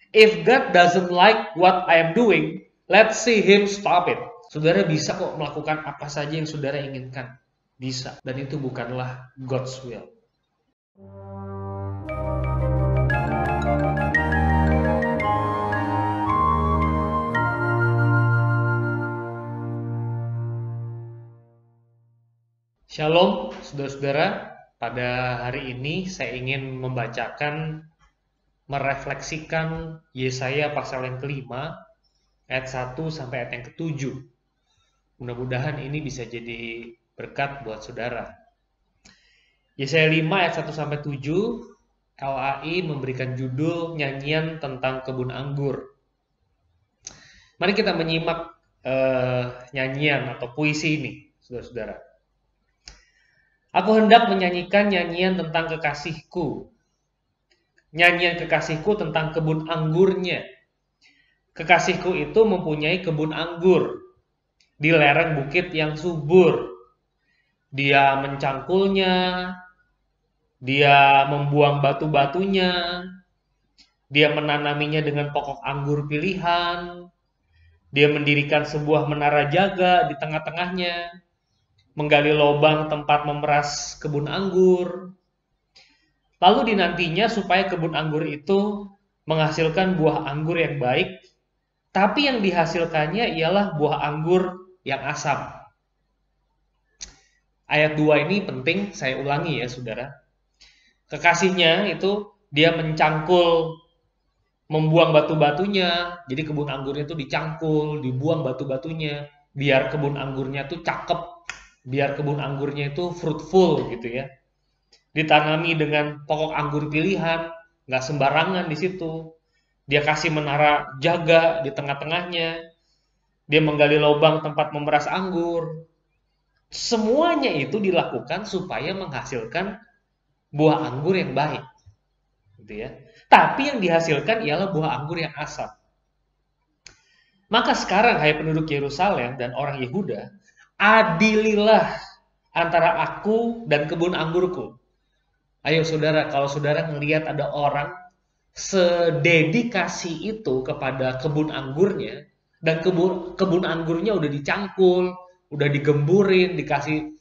If God doesn't like what I am doing, let's see him stop it. Saudara bisa kok melakukan apa saja yang saudara inginkan. Bisa. Dan itu bukanlah God's will. Shalom, saudara-saudara. Pada hari ini saya ingin merefleksikan Yesaya pasal yang kelima, ayat 1 sampai ayat yang ke-7. Mudah-mudahan ini bisa jadi berkat buat saudara. Yesaya 5 ayat 1 sampai 7, LAI memberikan judul nyanyian tentang kebun anggur. Mari kita menyimak nyanyian atau puisi ini, saudara-saudara. Aku hendak menyanyikan nyanyian tentang kekasihku. Nyanyian kekasihku tentang kebun anggurnya. Kekasihku itu mempunyai kebun anggur di lereng bukit yang subur. Dia mencangkulnya, dia membuang batu-batunya, dia menanaminya dengan pokok anggur pilihan, dia mendirikan sebuah menara jaga di tengah-tengahnya, menggali lubang tempat memeras kebun anggur. Lalu dinantinya supaya kebun anggur itu menghasilkan buah anggur yang baik, tapi yang dihasilkannya ialah buah anggur yang asam. Ayat 2 ini penting, saya ulangi ya saudara. Kekasihnya itu dia mencangkul, membuang batu-batunya, jadi kebun anggurnya itu dicangkul, dibuang batu-batunya, biar kebun anggurnya itu cakep, biar kebun anggurnya itu fruitful gitu ya. Ditanami dengan pokok anggur pilihan, nggak sembarangan di situ. Dia kasih menara jaga di tengah-tengahnya. Dia menggali lubang tempat memeras anggur. Semuanya itu dilakukan supaya menghasilkan buah anggur yang baik. Gitu ya. Tapi yang dihasilkan ialah buah anggur yang asam. Maka sekarang hai penduduk Yerusalem dan orang Yehuda, adililah antara aku dan kebun anggurku. Ayo saudara, kalau saudara ngelihat ada orang sededikasi itu kepada kebun anggurnya, dan kebun anggurnya udah dicangkul, udah digemburin, dikasih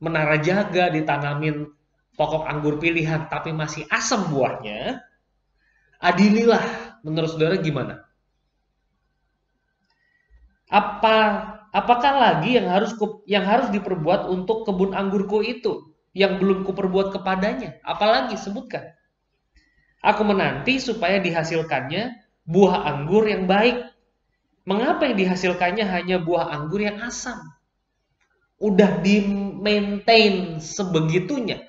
menara jaga, ditanamin pokok anggur pilihan, tapi masih asam buahnya, adililah. Menurut saudara gimana? Apakah lagi yang harus diperbuat untuk kebun anggurku itu yang belum kuperbuat kepadanya? Apalagi sebutkan. Aku menanti supaya dihasilkannya buah anggur yang baik. Mengapa yang dihasilkannya hanya buah anggur yang asam? Udah di-maintain sebegitunya.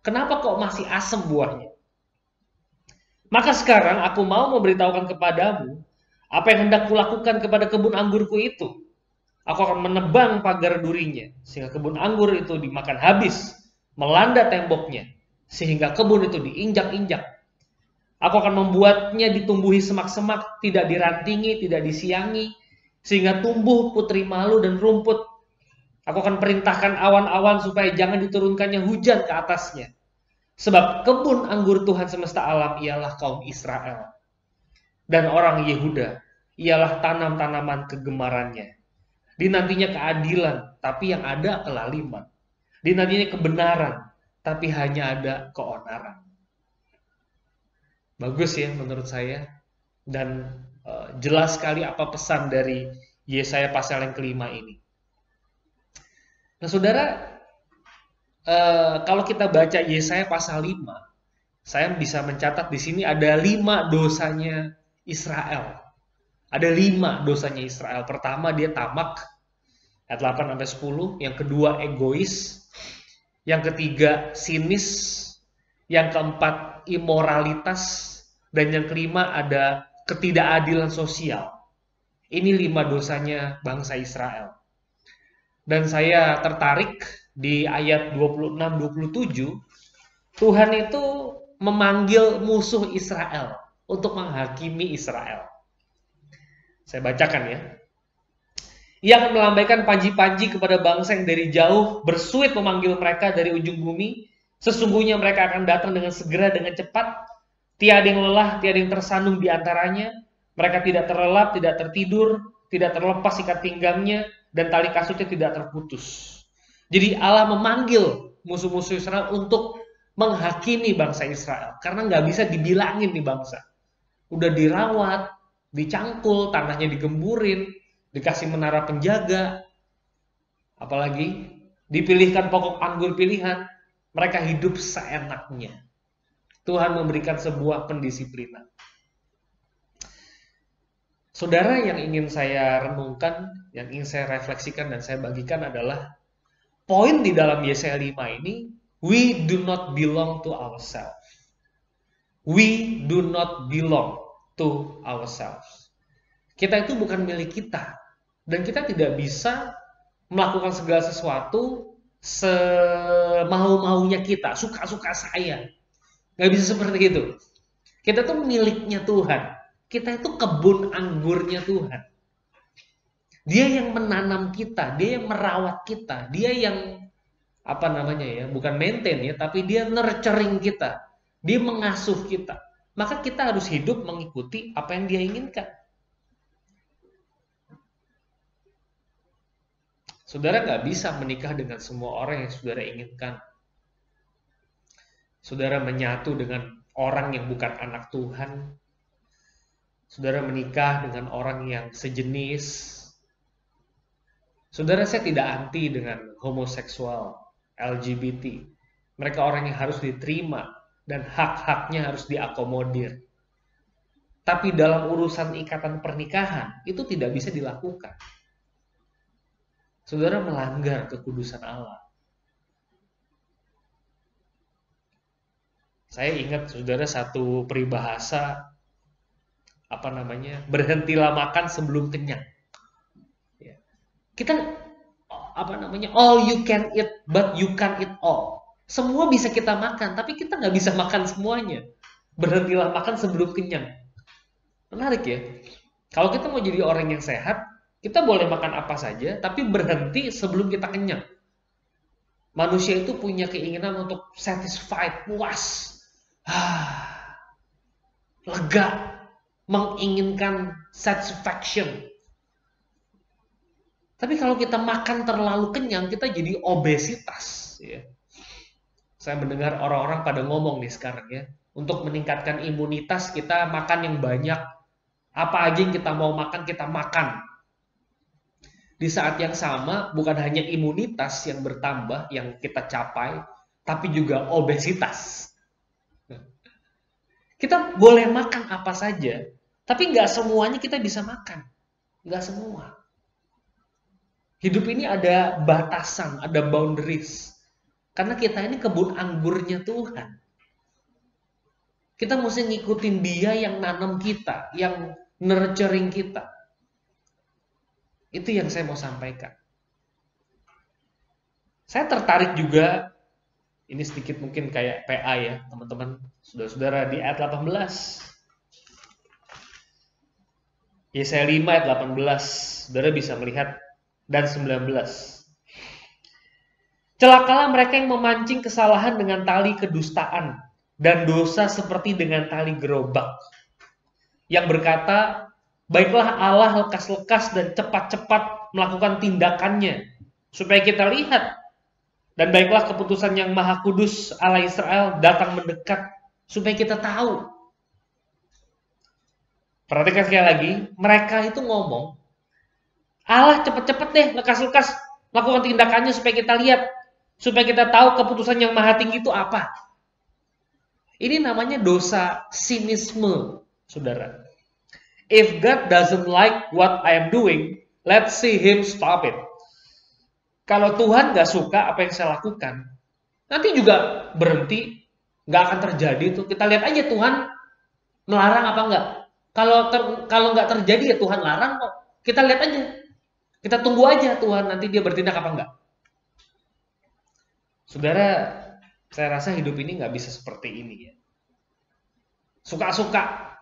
Kenapa kok masih asam buahnya? Maka sekarang aku mau memberitahukan kepadamu apa yang hendak kulakukan kepada kebun anggurku itu. Aku akan menebang pagar durinya, sehingga kebun anggur itu dimakan habis, melanda temboknya, sehingga kebun itu diinjak-injak. Aku akan membuatnya ditumbuhi semak-semak, tidak dirantingi, tidak disiangi, sehingga tumbuh putri malu dan rumput. Aku akan perintahkan awan-awan supaya jangan diturunkannya hujan ke atasnya. Sebab kebun anggur Tuhan semesta alam ialah kaum Israel. Dan orang Yehuda ialah tanam-tanaman kegemarannya. Dinantinya keadilan, tapi yang ada kelaliman. Dinantinya kebenaran, tapi hanya ada keonaran. Bagus ya menurut saya. Dan jelas sekali apa pesan dari Yesaya pasal yang kelima ini. Nah saudara, kalau kita baca Yesaya pasal 5, saya bisa mencatat di sini ada 5 dosanya Israel. Ada 5 dosanya Israel. Pertama dia tamak, ayat 8-10. Yang kedua egois. Yang ketiga sinis. Yang keempat imoralitas. Dan yang kelima ada ketidakadilan sosial. Ini 5 dosanya bangsa Israel. Dan saya tertarik di ayat 26-27. Tuhan itu memanggil musuh Israel untuk menghakimi Israel. Saya bacakan ya. Ia akan melambaikan panji-panji kepada bangsa yang dari jauh bersuit memanggil mereka dari ujung bumi. Sesungguhnya mereka akan datang dengan segera, dengan cepat. Tiada yang lelah, tiada yang tersandung di antaranya. Mereka tidak terlelap, tidak tertidur, tidak terlepas ikat pinggangnya, dan tali kasutnya tidak terputus. Jadi Allah memanggil musuh-musuh Israel untuk menghakimi bangsa Israel. Karena nggak bisa dibilangin nih bangsa. Udah dirawat, dicangkul, tanahnya digemburin, dikasih menara penjaga, apalagi dipilihkan pokok anggur pilihan, mereka hidup seenaknya. Tuhan memberikan sebuah pendisiplinan. Saudara, yang ingin saya renungkan, yang ingin saya refleksikan dan saya bagikan adalah poin di dalam Yesaya 5 ini, we do not belong to ourselves. We do not belong to ourselves. Kita itu bukan milik kita. Dan kita tidak bisa melakukan segala sesuatu semau-maunya kita, suka-suka saya. Nggak bisa seperti itu. Kita tuh miliknya Tuhan. Kita itu kebun anggurnya Tuhan. Dia yang menanam kita, dia yang merawat kita, dia yang bukan maintain ya, tapi dia nurturing kita, dia mengasuh kita. Maka kita harus hidup mengikuti apa yang dia inginkan. Saudara nggak bisa menikah dengan semua orang yang saudara inginkan. Saudara menyatu dengan orang yang bukan anak Tuhan. Saudara menikah dengan orang yang sejenis. Saudara, saya tidak anti dengan homoseksual, LGBT. Mereka orang yang harus diterima dan hak-haknya harus diakomodir. Tapi dalam urusan ikatan pernikahan, itu tidak bisa dilakukan. Saudara melanggar kekudusan Allah. Saya ingat, saudara, satu peribahasa, berhentilah makan sebelum kenyang. Ya. Kita all you can eat but you can't eat all. Semua bisa kita makan, tapi kita nggak bisa makan semuanya. Berhentilah makan sebelum kenyang. Menarik ya. Kalau kita mau jadi orang yang sehat, kita boleh makan apa saja, tapi berhenti sebelum kita kenyang. Manusia itu punya keinginan untuk satisfied, puas, lega, menginginkan satisfaction. Tapi kalau kita makan terlalu kenyang, kita jadi obesitas. Ya. Saya mendengar orang-orang pada ngomong nih sekarang ya, untuk meningkatkan imunitas kita makan yang banyak. Apa aja yang kita mau makan, kita makan. Di saat yang sama, bukan hanya imunitas yang bertambah, yang kita capai, tapi juga obesitas. Kita boleh makan apa saja, tapi nggak semuanya kita bisa makan. Nggak semua. Hidup ini ada batasan, ada boundaries. Karena kita ini kebun anggurnya Tuhan. Kita mesti ngikutin dia yang nanam kita, yang nurturing kita. Itu yang saya mau sampaikan. Saya tertarik juga, ini sedikit mungkin kayak PA ya, teman-teman, saudara-saudara, di ayat 18. Yesaya 5 ayat 18, saudara bisa melihat, dan 19. Celakalah mereka yang memancing kesalahan dengan tali kedustaan, dan dosa seperti dengan tali gerobak. Yang berkata, baiklah Allah lekas-lekas dan cepat-cepat melakukan tindakannya, supaya kita lihat. Dan baiklah keputusan yang Maha Kudus Allah Israel datang mendekat, supaya kita tahu. Perhatikan sekali lagi, mereka itu ngomong, Allah cepet-cepet deh, lekas-lekas melakukan tindakannya supaya kita lihat, supaya kita tahu keputusan yang maha tinggi itu apa. Ini namanya dosa sinisme, saudara. If God doesn't like what I am doing, let's see Him stop it. Kalau Tuhan gak suka apa yang saya lakukan, nanti juga berhenti, gak akan terjadi itu. Kita lihat aja Tuhan melarang apa enggak. Kalau nggak terjadi ya Tuhan larang kok. Kita lihat aja. Kita tunggu aja Tuhan nanti dia bertindak apa enggak. Saudara, saya rasa hidup ini nggak bisa seperti ini ya. Suka-suka,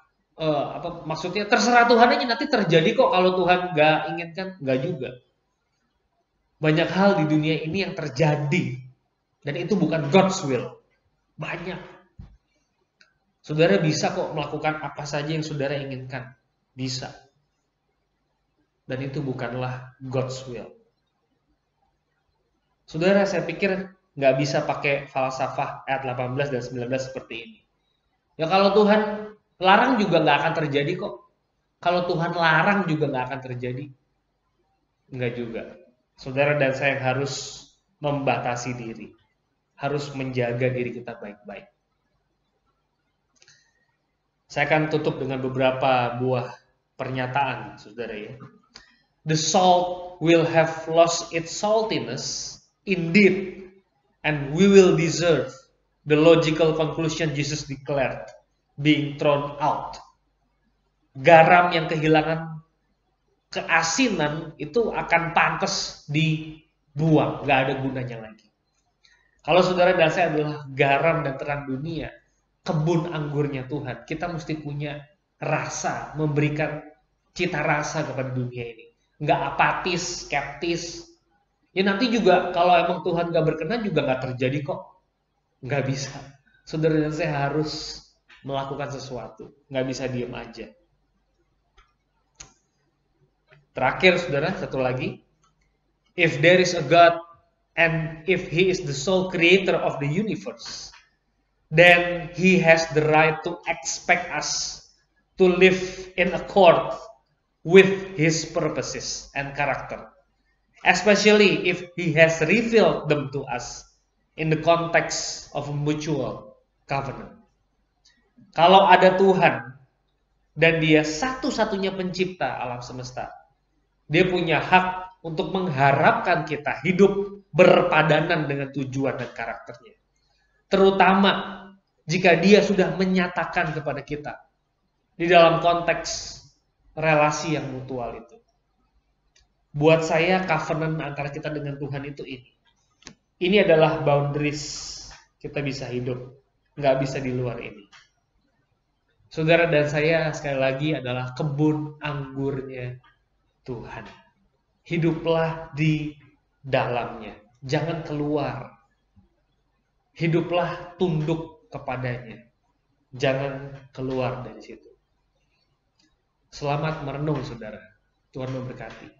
maksudnya terserah Tuhan aja nanti terjadi kok kalau Tuhan nggak inginkan, nggak juga. Banyak hal di dunia ini yang terjadi dan itu bukan God's will. Banyak. Saudara bisa kok melakukan apa saja yang saudara inginkan. Bisa. Dan itu bukanlah God's will. Saudara, saya pikir nggak bisa pakai falsafah ayat 18 dan 19 seperti ini. Ya kalau Tuhan larang juga nggak akan terjadi kok. Kalau Tuhan larang juga nggak akan terjadi. Nggak juga. Saudara dan saya harus membatasi diri. Harus menjaga diri kita baik-baik. Saya akan tutup dengan beberapa buah pernyataan, saudara ya. The salt will have lost its saltiness, indeed, and we will deserve the logical conclusion Jesus declared, being thrown out. Garam yang kehilangan keasinan itu akan pantas dibuang, gak ada gunanya lagi. Kalau saudara dan saya adalah garam dan terang dunia, kebun anggurnya Tuhan, kita mesti punya rasa, memberikan cita rasa kepada dunia ini. Nggak apatis, skeptis. Ya nanti juga kalau emang Tuhan nggak berkenan juga nggak terjadi kok. Nggak bisa. Saudara dan saya harus melakukan sesuatu. Nggak bisa diem aja. Terakhir saudara, satu lagi. If there is a God and if He is the sole creator of the universe, then He has the right to expect us to live in accord with His purposes and character, especially if He has revealed them to us in the context of a mutual covenant. Kalau ada Tuhan dan Dia satu-satunya pencipta alam semesta, Dia punya hak untuk mengharapkan kita hidup berpadanan dengan tujuan dan karakternya. Terutama jika Dia sudah menyatakan kepada kita di dalam konteks relasi yang mutual itu. Buat saya covenant antara kita dengan Tuhan itu ini. Ini adalah boundaries kita bisa hidup. Nggak bisa di luar ini. Saudara dan saya sekali lagi adalah kebun anggurnya Tuhan. Hiduplah di dalamnya. Jangan keluar. Hiduplah tunduk kepadanya. Jangan keluar dari situ. Selamat merenung, saudara. Tuhan memberkati.